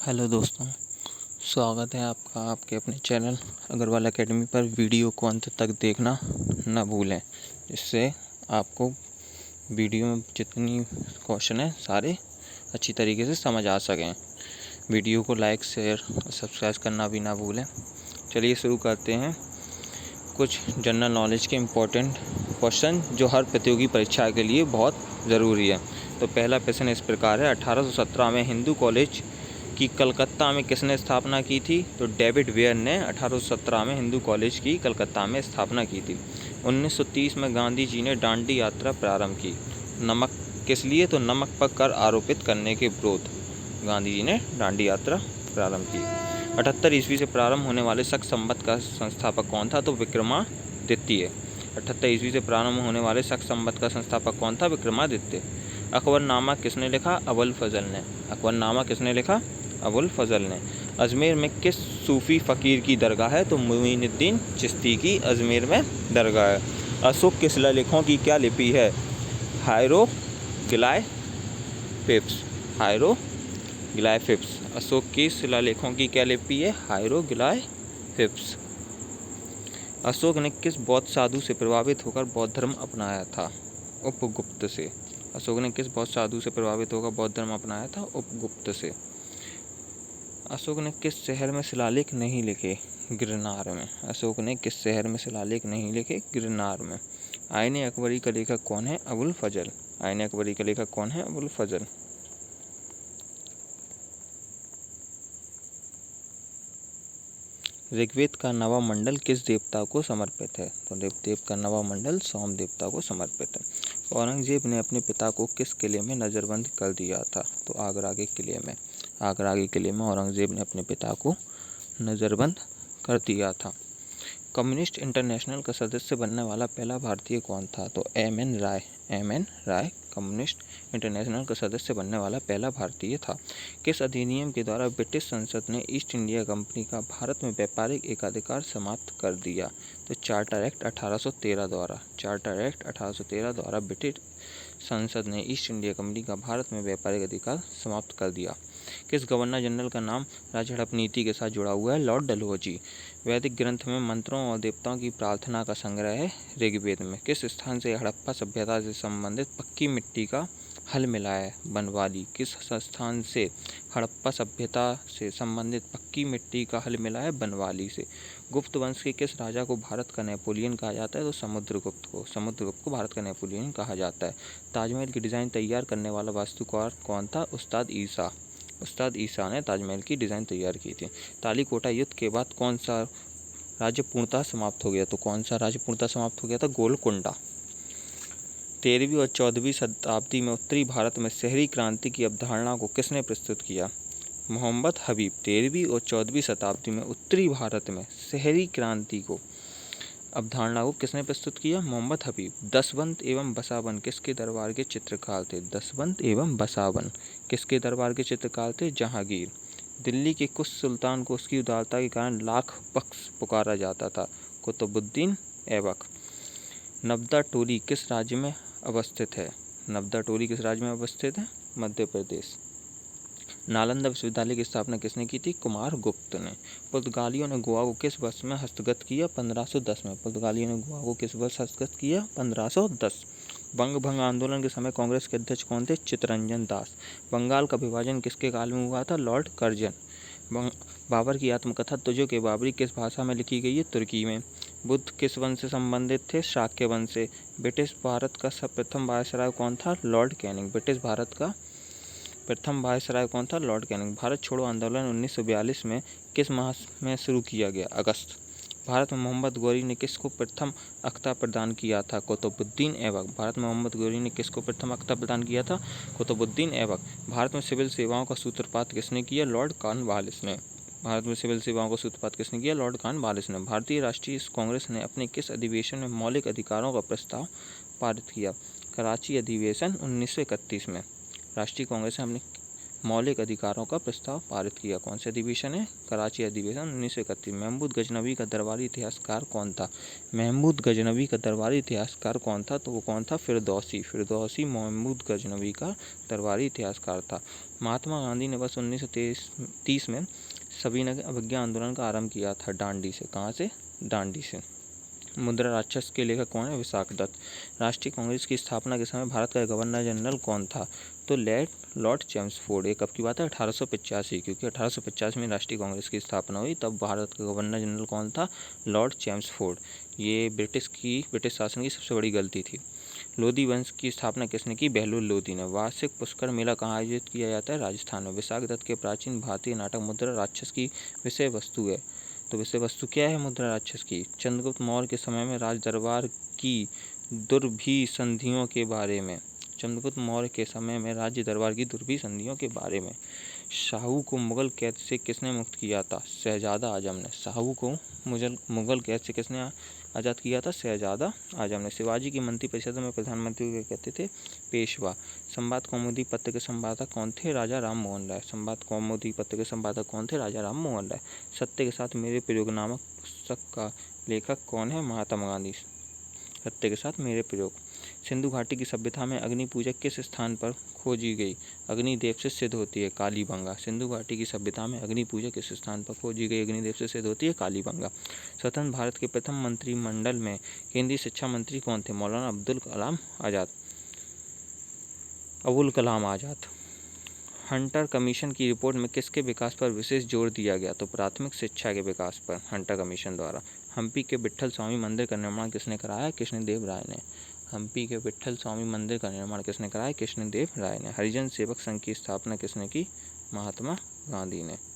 Hello दोस्तों, स्वागत है आपका आपके अपने चैनल अग्रवाल एकेडमी पर। वीडियो को अंत तक देखना न भूलें, जिससे आपको वीडियो में जितनी क्वेश्चन है सारे अच्छी तरीके से समझ आ सकें। वीडियो को लाइक, शेयर और सब्सक्राइब करना भी ना भूलें। चलिए शुरू करते हैं। कुछ जनरल नॉलेज के इम्पोर्टेंट क्वेश्चन जो हर प्रतियोगी परीक्षा के लिए बहुत ज़रूरी है। तो पहला प्रश्न इस प्रकार है, 1817 में हिंदू कॉलेज की कलकत्ता में किसने स्थापना की थी? तो डेविड वेयर ने 1817 में हिंदू कॉलेज की कलकत्ता में स्थापना की थी। 1930 में गांधी जी ने दांडी यात्रा प्रारंभ की। नमक किस लिए? तो नमक पर कर आरोपित करने के विरोध गांधी जी ने दांडी यात्रा प्रारंभ की। 78 ईस्वी से प्रारंभ होने वाले शक संवत का संस्थापक कौन था? तो विक्रमादित्य। 78 ईस्वी से प्रारंभ होने वाले शक संवत का संस्थापक कौन था? विक्रमादित्य। अकबरनामा किसने लिखा? अबुल फजल ने। अकबरनामा किसने लिखा? अबुल फजल ने। अजमेर में किस सूफी फ़कीर की दरगाह है? तो मोइनुद्दीन चिश्ती की अजमेर में दरगाह है। अशोक के शिलालेखों की क्या लिपि है? हायरोग्लाइफिक्स। हायरोग्लाइफिक्स। अशोक की शिलालेखों की क्या लिपि है? हायरोग्लाइफिक्स। अशोक ने किस बौद्ध साधु से प्रभावित होकर बौद्ध धर्म अपनाया था? उपगुप्त से। अशोक ने किस बौद्ध साधु से प्रभावित होकर बौद्ध धर्म अपनाया था? उपगुप्त से। अशोक ने किस शहर में शिलालेख नहीं लिखे? गिरनार में। अशोक ने किस शहर में शिलालेख नहीं लिखे? गिरनार में। आईने अकबरी का लेखक कौन है? अबुल फजल। आईने अकबरी का लेखक कौन है? अबुल फजल। ऋग्वेद का नवा मंडल किस देवता को समर्पित है? तो ऋग्वेद का नवा मंडल सोम देवता को समर्पित है। औरंगजेब ने अपने पिता को किस किले में नज़रबंद कर दिया था? तो आगरा के किले में। आगरा के किले में औरंगजेब ने अपने पिता को नज़रबंद कर दिया था। कम्युनिस्ट इंटरनेशनल का सदस्य बनने वाला पहला भारतीय कौन था? तो एम.एन. राय। एम.एन. राय कम्युनिस्ट इंटरनेशनल का सदस्य बनने वाला पहला भारतीय था। किस अधिनियम के द्वारा ब्रिटिश संसद ने ईस्ट इंडिया कंपनी का भारत में व्यापारिक एकाधिकार समाप्त कर दिया? तो चार्टर एक्ट 1813 द्वारा। चार्टर एक्ट 1813 द्वारा ब्रिटिश संसद ने ईस्ट इंडिया कंपनी का भारत में व्यापारिक अधिकार समाप्त कर दिया। किस गवर्नर जनरल का नाम राज्य हड़प नीति के साथ जुड़ा हुआ है? लॉर्ड डलहौजी। वैदिक ग्रंथ में मंत्रों और देवताओं की प्रार्थना का संग्रह है ऋग्वेद में। किस स्थान से हड़प्पा सभ्यता से संबंधित पक्की मिट्टी का हल मिला है? बनवाली। किस स्थान से हड़प्पा सभ्यता से संबंधित पक्की मिट्टी का हल मिला है? बनवाली से। गुप्त वंश के किस राजा को भारत का नेपोलियन कहा जाता है? तो समुद्रगुप्त को। समुद्रगुप्त को भारत का नेपोलियन कहा जाता है। ताजमहल की डिज़ाइन तैयार करने वाला वास्तुकार कौन था? उस्ताद ईसा। उस्ताद ईसा ने ताजमहल की डिज़ाइन तैयार की थी। तालीकोटा युद्ध के बाद कौन सा राज्य पूर्णतः समाप्त हो गया? तो कौन सा राज्य पूर्णतः समाप्त हो गया था? गोलकुंडा। 13वीं और 14वीं शताब्दी में उत्तरी भारत में शहरी क्रांति की अवधारणा को किसने प्रस्तुत किया? मोहम्मद हबीब। 13वीं और 14वीं शताब्दी में उत्तरी भारत में शहरी क्रांति को अवधारणा को किसने प्रस्तुत किया? मोहम्मद हबीब। दसवंत एवं बसावन किसके दरबार के चित्रकार थे? दसवंत एवं बसावन किसके दरबार के चित्रकार थे? जहांगीर। दिल्ली के कुछ सुल्तान को उसकी उदारता के कारण लाख बख्श पुकारा जाता था? कुतुबुद्दीन ऐबक। नवदा टोली किस राज्य में अवस्थित है? नवदा टोली किस राज्य में अवस्थित है? मध्य प्रदेश। नालंदा विश्वविद्यालय की स्थापना किसने की थी? कुमार गुप्त ने। पुर्तगालियों ने गोवा को किस वर्ष में हस्तगत किया? 1510 में। पुर्तगालियों ने गोवा को किस वर्ष हस्तगत किया? 1510। बंग भंग आंदोलन के समय कांग्रेस के अध्यक्ष कौन थे? चित्तरंजन दास। बंगाल का विभाजन किसके काल में हुआ था? Lord Curzon. बाबर की आत्मकथा तुझो के बाबरी किस भाषा में लिखी गई है? तुर्की में। बुद्ध किस वंश से संबंधित थे? शाक्य वंश से। ब्रिटिश भारत का प्रथम वायसराय कौन था? Lord Canning. ब्रिटिश भारत का प्रथम वायसराय कौन था? Lord Canning. भारत छोड़ो आंदोलन 1942 में किस माह में शुरू किया गया? अगस्त। भारत में मोहम्मद गौरी ने किसको प्रथम अख्ता प्रदान किया था? कुतुबुद्दीन ऐबक। भारत में मोहम्मद गौरी ने किसको प्रथम अख्ता प्रदान किया था? कुतुबुद्दीन ऐबक। भारत में सिविल सेवाओं का सूत्रपात किसने किया? लॉर्ड कॉर्नवालिस ने। भारत में सिविल सेवाओं का सूत्रपात किसने किया? लॉर्ड कॉर्नवालिस ने। भारतीय राष्ट्रीय कांग्रेस ने अपने किस अधिवेशन में मौलिक अधिकारों का प्रस्ताव पारित किया? कराची अधिवेशन 1931 में। राष्ट्रीय कांग्रेस ने अपने मौलिक अधिकारों का प्रस्ताव पारित किया। कौन से अधिवेशन है? कराची अधिवेशन 1931। महमूद गजनवी का दरबारी इतिहासकार कौन था? महमूद गजनवी का दरबारी इतिहासकार कौन था? तो वो कौन था? फिरदौसी महमूद गजनवी का दरबारी इतिहासकार था। महात्मा गांधी ने वर्ष 1930 में सविनय अवज्ञा आंदोलन का आरंभ किया था डांडी से। कहाँ से? डांडी से। मुद्रा राक्षस के लेखक कौन है? विशाख दत्त। राष्ट्रीय कांग्रेस की स्थापना के समय भारत का गवर्नर जनरल कौन था? तो लॉर्ड चेम्सफोर्ड। ये कब की बात है? 1885, क्योंकि 1850 में राष्ट्रीय कांग्रेस की स्थापना हुई, तब भारत का गवर्नर जनरल कौन था? Lord Chelmsford. ये ब्रिटिश शासन की सबसे बड़ी गलती थी। लोधी वंश की स्थापना किसने की? बहलोल लोधी ने। वार्षिक पुष्कर मेला कहाँ आयोजित किया जाता है? राजस्थान में। विशाख दत्त के प्राचीन भारतीय नाटक मुद्रा राक्षस की विषय वस्तु है। तो विषय वस्तु क्या है मुद्रा राक्षस की? चंद्रगुप्त मौर्य के समय में राज दरबार की दुर्भिसंधियों के बारे में। चंद्रगुप्त मौर्य के समय में राज्य दरबार की दुर्भिसंधियों के बारे में। शाहू को मुगल कैद से किसने मुक्त किया था? शहजादा आजम ने। शाहू को मुगल कैद से किसने आज़ाद किया था? शहजादा आजम ने। शिवाजी की मंत्रिपरिषद में प्रधानमंत्री को कहते थे? पेशवा। संवाद कौमुदी पत्र के संपादक कौन थे? राजा राम मोहन राय। संवाद कौमुदी पत्र के संपादक कौन थे? राजा राम मोहन राय। सत्य के साथ मेरे प्रयोग नामक पुस्तक का लेखक कौन है? महात्मा गांधी। सत्य के साथ मेरे प्रयोग। सिंधु घाटी की सभ्यता में अग्नि पूजा किस स्थान पर खोजी गई? अग्निदेव से सिद्ध होती है? कालीबंगा। सिंधु घाटी की सभ्यता में अग्नि पूजा किस स्थान पर खोजी गई? अग्निदेव से सिद्ध होती है? कालीबंगा। स्वतंत्र भारत के प्रथम मंत्रिमंडल में केंद्रीय शिक्षा मंत्री कौन थे? मौलाना अबुल कलाम आज़ाद। हंटर कमीशन की रिपोर्ट में किसके विकास पर विशेष जोर दिया गया? तो प्राथमिक शिक्षा के विकास पर, हंटर कमीशन द्वारा। हम्पी के विट्ठल स्वामी मंदिर का निर्माण किसने कराया? कृष्णदेव राय ने। हम्पी के विट्ठल स्वामी मंदिर का निर्माण किसने कराया? कृष्णदेव राय ने। हरिजन सेवक संघ की स्थापना किसने की? महात्मा गांधी ने।